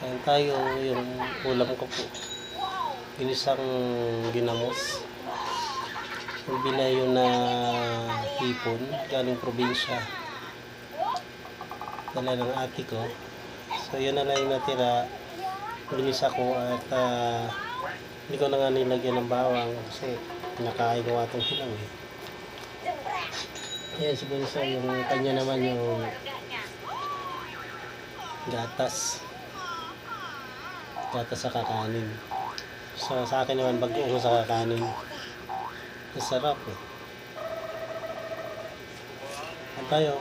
Kain tayo. Yung ulam ko po, inisang ginamos. Yung binayo na hipon galing probinsya, dala ng ate ko. So yun na lang yung natira, binisa ko at hindi ko na nga nilagyan ng bawang kasi pinakain ko atong hilang eh. Ayan si Bunso, yung kanya naman yung gatas sa kakanin. So sa akin naman bagoong sa kakanin. Masarap eh. Ano tayo?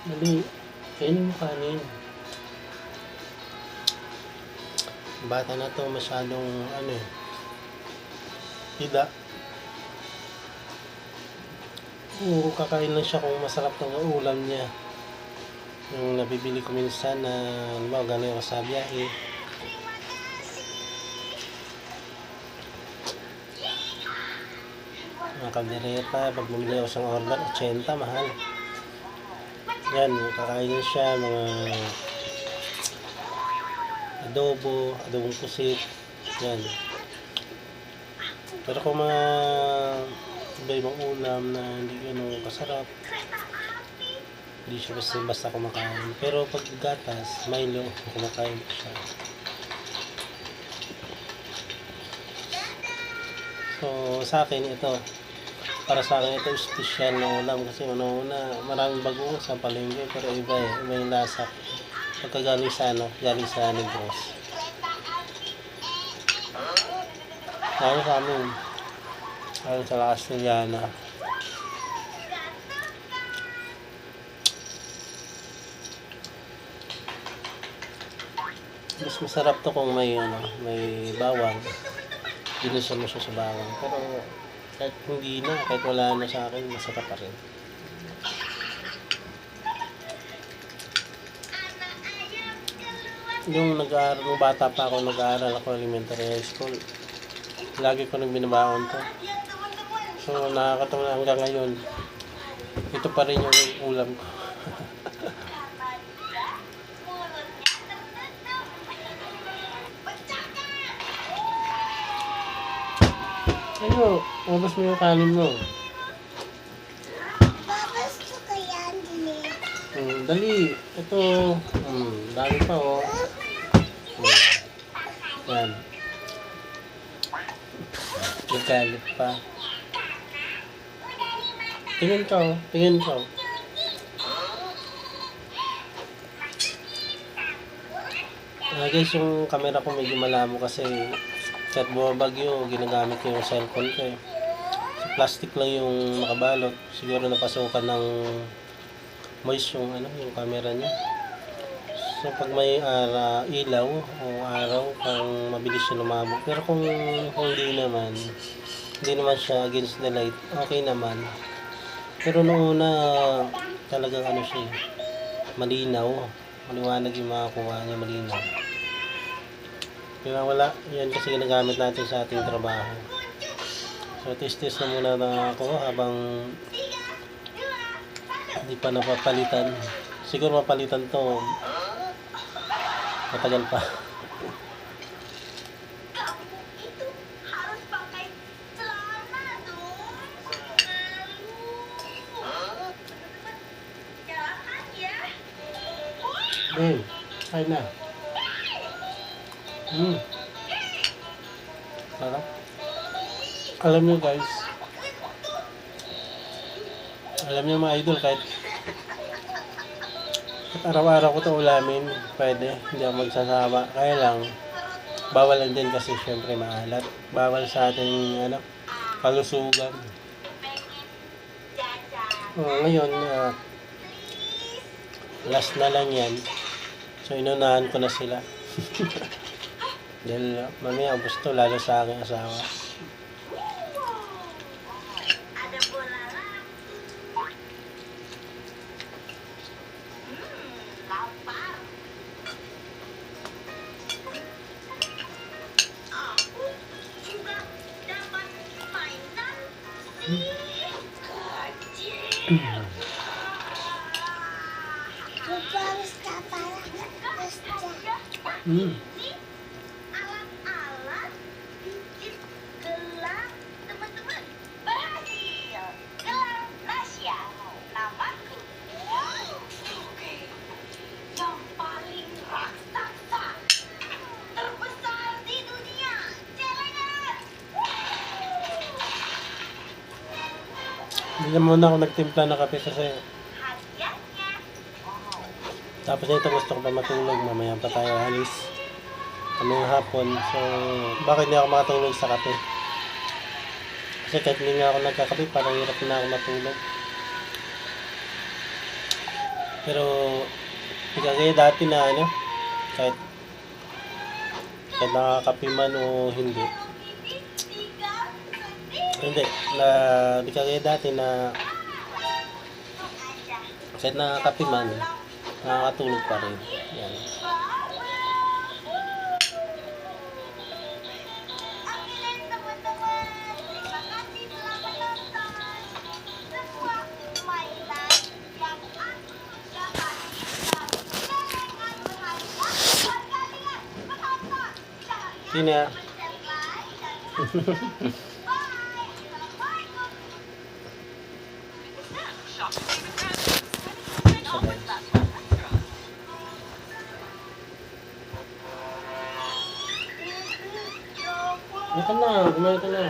Mali, kainin mo kanin. Bata na to, masyadong hida. Oo, kakain lang siya kung masarap ng ulam niya. Yung nabibili ko minsan na gano'n ako sa biyahe. Mga kaldereta, pag bumili ako sa order, 80, mahal. Yan, kakain siya, mga adobong pusit, yan. Pero kung mga iba-ibang ulam na hindi gano'ng kasarap, hindi siya basta kumakain. Pero pag gatas, Milo, kumakain siya. So, sa akin ito, para sa akin ito special na ulam kasi una maraming bagoong sa palengke pero iba yung lasa pagka galing sa Negros. Lalo sa amin, lalo sa Castellana. Mas masarap to kung may bawang. Ginusa mo siya sa bawang. Pero kahit hindi na, kahit wala na sa akin, masarap pa rin. Nung bata pa ako, nag-aaral ako elementary high school, lagi ko nang binabaon to. So nakakatawa hanggang ngayon, ito pa rin yung ulam ko. Ano, ubos mo yung kanin mo. Gusto ko yan, dili. Dali, ito, dami pa oh. Yan. Nagkalit pa. Tingin ka oh, tingin ka oh. Guys, yung camera ko medyo malabo kasi kahit bumabagyo, ginagamit ko yung cellphone ko eh. So, plastic lang yung nakabalot. Siguro napasukan ng moist yung camera niya. So pag may ilaw o araw, pang mabilis siya lumabog. Pero kung hindi naman siya against the light, okay naman. Pero noong una, talagang siya, malinaw. Maliwanag yung makakuha niya, malinaw. Kaya wala, yan kasi ginagamit natin sa ating trabaho. So test na muna ako habang hindi pa napapalitan. Siguro mapalitan to, matagal pa. Kain na. Sarap. Alam nyo guys, mga idol, kahit At araw-araw ko ito ulamin, pwede, hindi ako magsasawa. Kaya lang, bawal lang din kasi syempre maalat. Bawal sa ating kalusugan. Ngayon, last na lang yan. So, inunahan ko na sila. Dahil mamaya gusto, lalo sa aking asawa. Basta para basta. Alat-alat bikin gelang teman-teman berhasil. Gelang Nasya, namaku. Oke, yang paling raksasa, terbesar di dunia. Celengan. Hindi na muna ako nagtimpla ng kape kasi Hadiahnya. tapos nito gusto ko pa matulog. Mamaya pa tayo alis. Kaming hapon. So, bakit hindi ako makatulog sa kape? Kasi kahit hindi nga ako nagkakape, parang hirap na ako matulog. Pero, hindi kagaya dati na kahit nakakape man o hindi. Hindi, hindi kagaya dati na kahit nakakape man, nakakatulog pa rin. Yan. Oke teman-teman, terima kasih telah menonton. Sebuah mainan yang aku dapatkan celengan berharga buat kalian penonton. Jangan Sini ya. pencet like dan subscribe. Bye. Assalamualaikum. Kumain ka na, kumain ka na.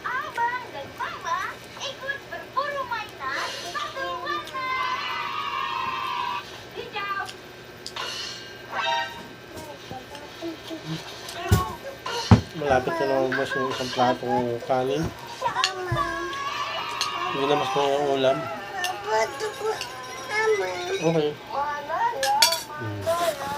Abang dan Mama ikut berburu mainan satu warna. Hijau. Malapit na naubos yung isang platong kanin. Hindi na mas yung ulam. Apa tuh? Mama. Okay. Mana ya? Mana ya?